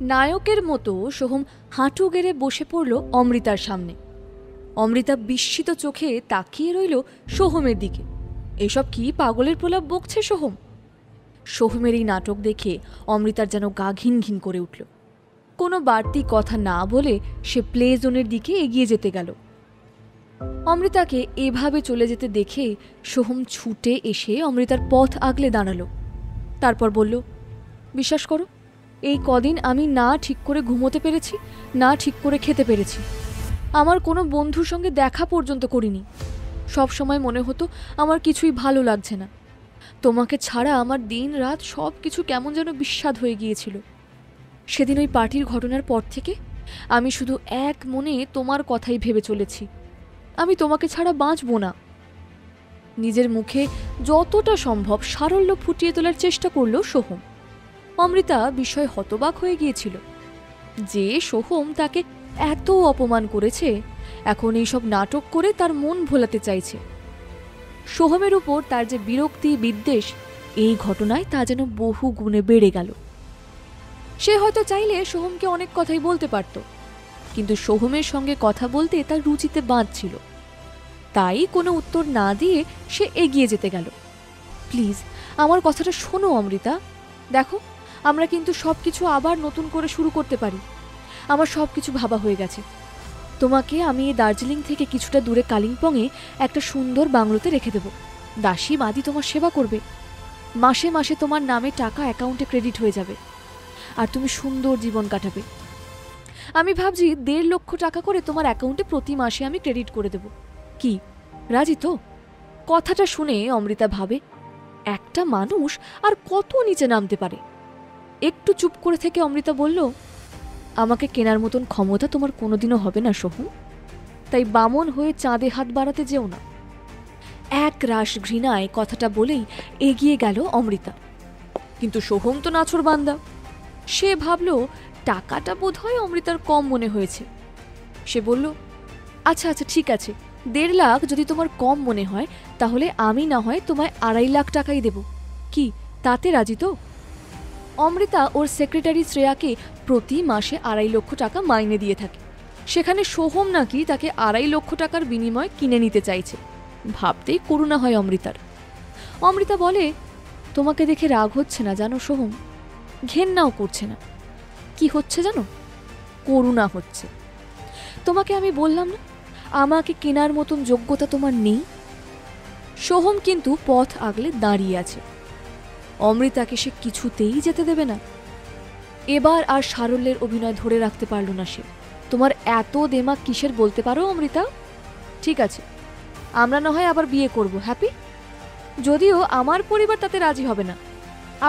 নায়কের মতো সোহম হাঁটু গেড়ে বসে পড়ল অমৃতার সামনে। অমৃতা বিস্মিত চোখে তাকিয়ে রইল সোহমের দিকে। এসব কি পাগলের প্রলাপ বকছে সোহম? সোহমের এই নাটক দেখে অমৃতার যেন গা ঘিন ঘিন করে উঠল। কোনো বাড়তি কথা না বলে সে প্লে জোনের দিকে এগিয়ে যেতে গেল। অমৃতাকে এভাবে চলে যেতে দেখে সোহম ছুটে এসে অমৃতার পথ আগলে দাঁড়ালো। তারপর বলল, বিশ্বাস করো, এই কদিন আমি না ঠিক করে ঘুমোতে পেরেছি, না ঠিক করে খেতে পেরেছি। আমার কোনো বন্ধুর সঙ্গে দেখা পর্যন্ত করিনি। সব সময় মনে হতো আমার কিছুই ভালো লাগছে না। তোমাকে ছাড়া আমার দিন রাত সব কিছু কেমন যেন বিস্বাদ হয়ে গিয়েছিল। সেদিন ওই পার্টির ঘটনার পর থেকে আমি শুধু এক মনে তোমার কথাই ভেবে চলেছি। আমি তোমাকে ছাড়া বাঁচব না। নিজের মুখে যতটা সম্ভব সারল্য ফুটিয়ে তোলার চেষ্টা করল সোহম। অমৃতা বিষয়ে হতবাক হয়ে গিয়েছিল যে সোহম তাকে এত অপমান করেছে, এখন এইসব নাটক করে তার মন ভোলাতে চাইছে। সোহমের উপর তার যে বিরক্তি বিদ্বেষ, এই ঘটনায় তা যেন বহু গুণে বেড়ে গেল। সে হয়তো চাইলে সোহমকে অনেক কথাই বলতে পারত, কিন্তু সোহমের সঙ্গে কথা বলতে তার রুচিতে বাঁধছিল। তাই কোনো উত্তর না দিয়ে সে এগিয়ে যেতে গেল। প্লিজ আমার কথাটা শোনো অমৃতা, দেখো আমরা কিন্তু সব কিছু আবার নতুন করে শুরু করতে পারি। আমার সব কিছু ভাবা হয়ে গেছে। তোমাকে আমি এই দার্জিলিং থেকে কিছুটা দূরে কালিম্পংয়ে একটা সুন্দর বাংলোতে রেখে দেব। দাসী মাদি তোমার সেবা করবে। মাসে মাসে তোমার নামে টাকা অ্যাকাউন্টে ক্রেডিট হয়ে যাবে, আর তুমি সুন্দর জীবন কাটাবে। আমি ভাবছি 1.5 লক্ষ টাকা করে তোমার অ্যাকাউন্টে প্রতি মাসে আমি ক্রেডিট করে দেব। কি, রাজি তো? কথাটা শুনে অমৃতা ভাবে, একটা মানুষ আর কত নিচে নামতে পারে। একটু চুপ করে থেকে অমৃতা বলল, আমাকে কেনার মতন ক্ষমতা তোমার কোনোদিনও হবে না সোহম, তাই বামন হয়ে চাঁদে হাত বাড়াতে যেও না। এক রাশ ঘৃণায় কথাটা বলেই এগিয়ে গেল অমৃতা। কিন্তু সোহম তো নাছোড়বান্দা। সে ভাবল টাকাটা বোধহয় অমৃতার কম মনে হয়েছে। সে বলল, আচ্ছা আচ্ছা ঠিক আছে, 1.5 লাখ যদি তোমার কম মনে হয় তাহলে আমি না হয় তোমায় 2.5 লাখ টাকাই দেব। কি, তাতে রাজি তো? অমৃতা ওর সেক্রেটারি শ্রেয়াকে প্রতি মাসে 2.5 লক্ষ টাকা মাইনে দিয়ে থাকে। সেখানে সোহম নাকি তাকে 2.5 লক্ষ টাকার বিনিময়ে কিনে নিতে চাইছে। ভাবতেই করুণা হয় অমৃতার। অমৃতা বলে, তোমাকে দেখে রাগ হচ্ছে না জানো সোহম, ঘেন্নাও করছে না। কি হচ্ছে জানো? করুণা হচ্ছে। তোমাকে আমি বললাম না আমাকে কেনার মতন যোগ্যতা তোমার নেই। সোহম কিন্তু পথ আগলে দাঁড়িয়ে আছে। অমৃতাকে সে কিছুতেই যেতে দেবে না। এবার আর সারল্যের অভিনয় ধরে রাখতে পারল না সে। তোমার এত দেমাগ কিসের বলতে পারো অমৃতা? ঠিক আছে, আমরা না হয় আবার বিয়ে করব, হ্যাপি? যদিও আমার পরিবার তাতে রাজি হবে না।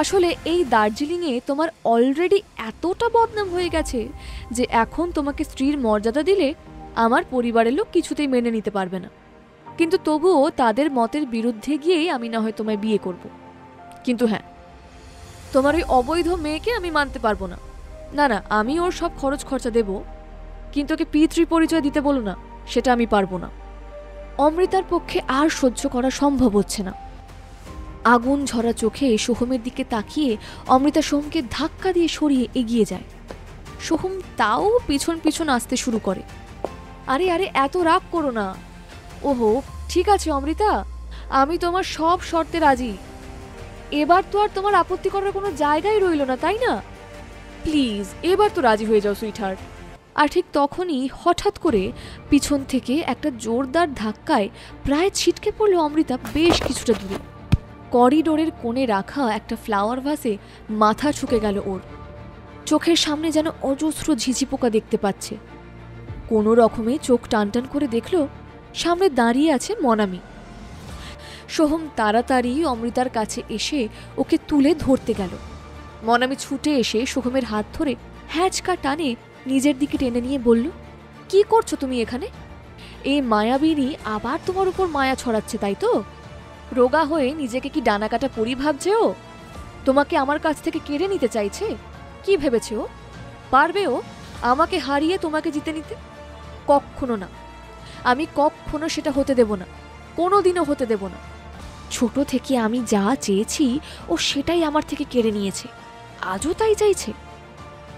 আসলে এই দার্জিলিংয়ে তোমার অলরেডি এতটা বদনাম হয়ে গেছে যে এখন তোমাকে স্ত্রীর মর্যাদা দিলে আমার পরিবারের লোক কিছুতেই মেনে নিতে পারবে না। কিন্তু তবুও তাদের মতের বিরুদ্ধে গিয়েই আমি না হয় তোমায় বিয়ে করব। কিন্তু হ্যাঁ, তোমার ওই অবৈধ মেয়েকে আমি মানতে পারবো না। না না, আমি ওর সব খরচ খরচা দেব, কিন্তু ওকে পিতৃ পরিচয় দিতে বলো না, সেটা আমি পারবো না। অমৃতার পক্ষে আর সহ্য করা সম্ভব হচ্ছে না। আগুন ঝরা চোখে সোহমের দিকে তাকিয়ে অমৃতা সোহমকে ধাক্কা দিয়ে সরিয়ে এগিয়ে যায়। সোহম তাও পিছন পিছন আসতে শুরু করে। আরে আরে, এত রাগ করো না। ওহো, ঠিক আছে অমৃতা, আমি তোমার সব শর্তে রাজি। এবার তো আর তোমার আপত্তি করার কোনো জায়গাই রইল না, তাই না? প্লিজ এবার তো রাজি হয়ে যাও সুইটহার্ট। আর ঠিক তখনই হঠাৎ করে পিছন থেকে একটা জোরদার ধাক্কায় প্রায় ছিটকে পড়ল অমৃতা বেশ কিছুটা দূরে। করিডোরের কোণে রাখা একটা ফ্লাওয়ার ভাসে মাথা ঝুঁকে গেল ওর। চোখের সামনে যেন অজস্র ঝিঝি পোকা দেখতে পাচ্ছে। কোনো রকমে চোখ টানটান করে দেখল সামনে দাঁড়িয়ে আছে মনামি। সোহম তাড়াতাড়ি অমৃতার কাছে এসে ওকে তুলে ধরতে গেল। মনামি ছুটে এসে সোহমের হাত ধরে হ্যাঁচকা টানে নিজের দিকে টেনে নিয়ে বলল, কি করছো তুমি এখানে? এই মায়াবিনী আবার তোমার উপর মায়া ছড়াচ্ছে, তাই তো? রোগা হয়ে নিজেকে কি ডানাকাটা পরি ভাবছে ও? তোমাকে আমার কাছ থেকে কেড়ে নিতে চাইছে? কি ভেবেছে ও? পারবে ও আমাকে হারিয়ে তোমাকে জিতে নিতে? কখনো না, আমি কখনো সেটা হতে দেব না, কোনোদিনও হতে দেব না। ছোট থেকে আমি যা চেয়েছি ও সেটাই আমার থেকে কেড়ে নিয়েছে, আজও তাই চাইছে।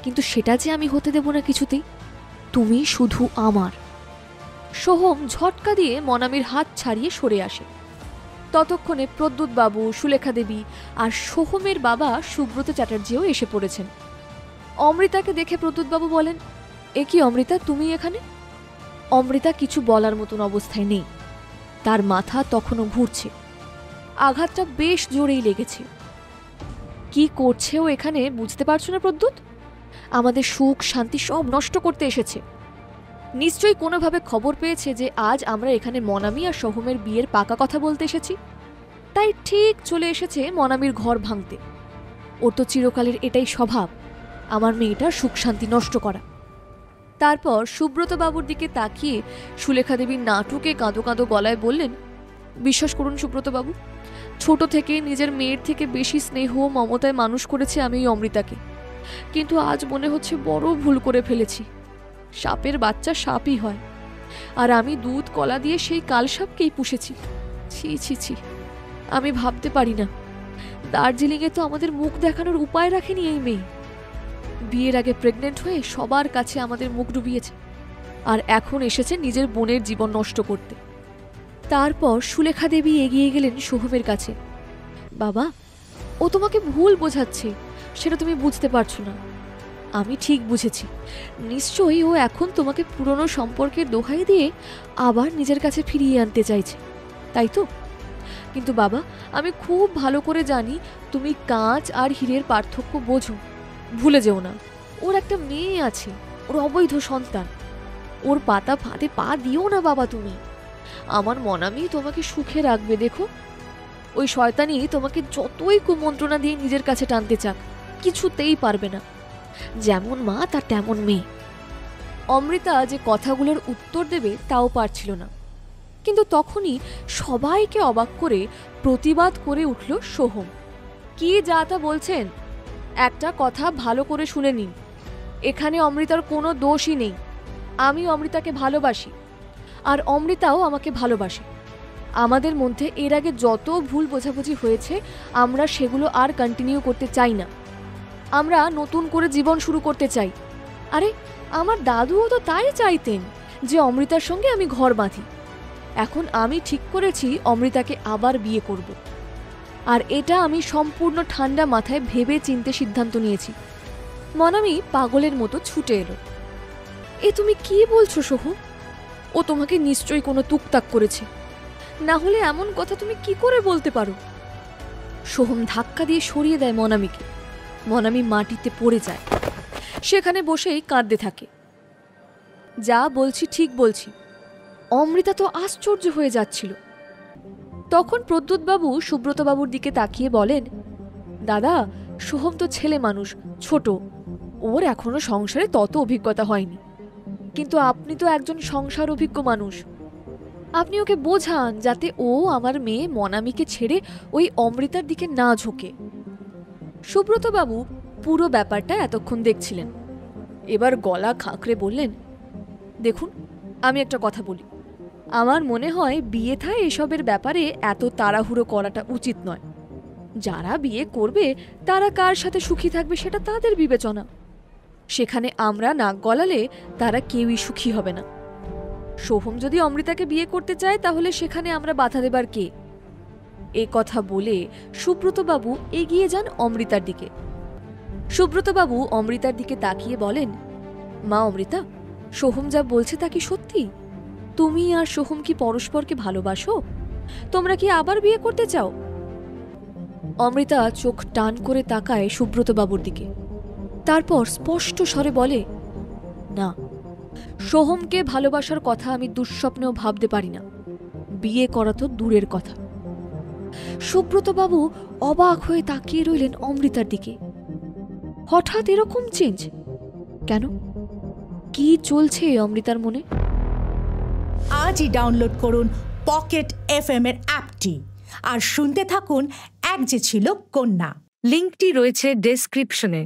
কিন্তু সেটা যে আমি হতে দেব না কিছুতেই। তুমি শুধু আমার। সোহম ঝটকা দিয়ে মনামির হাত ছাড়িয়ে সরে আসে। ততক্ষণে প্রদ্যুৎ বাবু, সুলেখা দেবী আর সোহমের বাবা সুব্রত চ্যাটার্জিও এসে পড়েছেন। অমৃতাকে দেখে প্রদ্যুৎ বাবু বলেন, এ কি অমৃতা, তুমি এখানে? অমৃতা কিছু বলার মতন অবস্থায় নেই। তার মাথা তখনও ঘুরছে। আঘাতটা বেশ জোরেই লেগেছে। কি করছে ও এখানে বুঝতে পারছো না প্রদ্যুৎ? আমাদের সুখ শান্তি সব নষ্ট করতে এসেছে। নিশ্চয়ই কোনোভাবে খবর পেয়েছে যে আজ আমরা এখানে মনামি আর সোহমের বিয়ের পাকা কথা বলতে এসেছি, তাই ঠিক চলে এসেছে মনামির ঘর ভাঙতে। ওর তো চিরকালের এটাই স্বভাব, আমার মেয়েটার সুখ শান্তি নষ্ট করা। তারপর সুব্রত বাবুর দিকে তাকিয়ে সুলেখা দেবী নাটুকে কাঁদো কাঁদো গলায় বললেন, বিশ্বাস করুন সুব্রত বাবু, ছোট থেকে নিজের মেয়ের থেকে বেশি স্নেহ মমতায় মানুষ করেছি আমি এই অমৃতাকে, কিন্তু আজ মনে হচ্ছে বড় ভুল করে ফেলেছি। সাপের বাচ্চা সাপই হয়, আর আমি দুধ কলা দিয়ে সেই কালসাপকেই পুষেছি। ছি ছি ছি, আমি ভাবতে পারি না দার্জিলিংয়ে তো আমাদের মুখ দেখানোর উপায় রাখেনি এই মেয়ে। বিয়ের আগে প্রেগনেন্ট হয়ে সবার কাছে আমাদের মুখ ডুবিয়েছে, আর এখন এসেছে নিজের বোনের জীবন নষ্ট করতে। তারপর সুলেখা দেবী এগিয়ে গেলেন সোহমের কাছে। বাবা, ও তোমাকে ভুল বোঝাচ্ছে, সেটা তুমি বুঝতে পারছো না। আমি ঠিক বুঝেছি, নিশ্চয়ই ও এখন তোমাকে পুরনো সম্পর্কের দোহাই দিয়ে আবার নিজের কাছে ফিরিয়ে আনতে চাইছে, তাই তো? কিন্তু বাবা, আমি খুব ভালো করে জানি তুমি কাঁচ আর হীরের পার্থক্য বোঝো। ভুলে যেও না, ওর একটা মেয়ে আছে, ওর অবৈধ সন্তান। ওর পাতা ফাঁদে পা দিও না বাবা তুমি। আমার মনামি তোমাকে সুখে রাখবে, দেখো। ওই শয়তানি তোমাকে যতই কুমন্ত্রণা দিয়ে নিজের কাছে টানতে চাক, কিছুতেই পারবে না। যেমন মা তার তেমন মেয়ে। অমৃতা যে কথাগুলোর উত্তর দেবে তাও পারছিল না, কিন্তু তখনই সবাইকে অবাক করে প্রতিবাদ করে উঠল সোহম। কি যা তা বলছেন? একটা কথা ভালো করে শুনে নিন, এখানে অমৃতার কোনো দোষই নেই। আমি অমৃতাকে ভালোবাসি, আর অমৃতাও আমাকে ভালোবাসে। আমাদের মধ্যে এর আগে যত ভুল বোঝাবুঝি হয়েছে আমরা সেগুলো আর কন্টিনিউ করতে চাই না। আমরা নতুন করে জীবন শুরু করতে চাই। আরে আমার দাদুও তো তাই চাইতেন যে অমৃতার সঙ্গে আমি ঘর বাঁধি। এখন আমি ঠিক করেছি অমৃতাকে আবার বিয়ে করব, আর এটা আমি সম্পূর্ণ ঠান্ডা মাথায় ভেবে চিন্তে সিদ্ধান্ত নিয়েছি। মনামি পাগলের মতো ছুটে এলো। এ তুমি কি বলছো সোহম? ও তোমাকে নিশ্চয়ই কোনো তুকতাক করেছে, না হলে এমন কথা তুমি কি করে বলতে পারো? সোহম ধাক্কা দিয়ে সরিয়ে দেয় মনামিকে। মনামি মাটিতে পড়ে যায়, সেখানে বসেই কাঁদতে থাকে। যা বলছি ঠিক বলছি। অমৃতা তো আশ্চর্য হয়ে যাচ্ছিল। তখন প্রদ্যুৎবাবু সুব্রতবাবুর দিকে তাকিয়ে বলেন, দাদা, সোহম তো ছেলে মানুষ, ছোট, ওর এখনো সংসারে তত অভিজ্ঞতা হয়নি। কিন্তু আপনি তো একজন সংসার অভিজ্ঞ মানুষ, আপনি ওকে বোঝান যাতে ও আমার মেয়ে মনামিকে ছেড়ে ওই অমৃতার দিকে না ঝোঁকে। সুব্রতবাবু পুরো ব্যাপারটা এতক্ষণ দেখছিলেন। এবার গলা খাঁকড়ে বললেন, দেখুন, আমি একটা কথা বলি। আমার মনে হয় বিয়ে থায় এসবের ব্যাপারে এত তাড়াহুড়ো করাটা উচিত নয়। যারা বিয়ে করবে তারা কার সাথে সুখী থাকবে সেটা তাদের বিবেচনা। সেখানে আমরা নাক গলালে তারা কেউই সুখী হবে না। সোহম যদি অমৃতাকে বিয়ে করতে চায় তাহলে সেখানে আমরা বাধা দেবার কে? এ কথা বলে সুব্রতবাবু এগিয়ে যান অমৃতার দিকে। সুব্রতবাবু অমৃতার দিকে তাকিয়ে বলেন, মা অমৃতা, সোহম যা বলছে তা কি সত্যি? তুমি আর সোহম কি পরস্পরকে ভালোবাসো? তোমরা কি আবার বিয়ে করতে চাও? অমৃতা চোখ টান করে তাকায় সুব্রতবাবুর দিকে, তারপর স্পষ্ট স্বরে বলে, না, সোহমকে ভালোবাসার কথা আমি দুঃস্বপ্নেও ভাবতে পারি না। বিয়ে করা তো দূরের কথা। সুব্রতবাবু অবাক হয়ে তাকিয়ে রইলেন অমৃতার দিকে। হঠাৎ এরকম চেঞ্জ কেন? কি চলছে অমৃতার মনে? আজই ডাউনলোড করুন পকেট এফএম এর অ্যাপটি আর শুনতে থাকুন এক যে ছিল কন্যা। লিংকটি রয়েছে ডেসক্রিপশনে।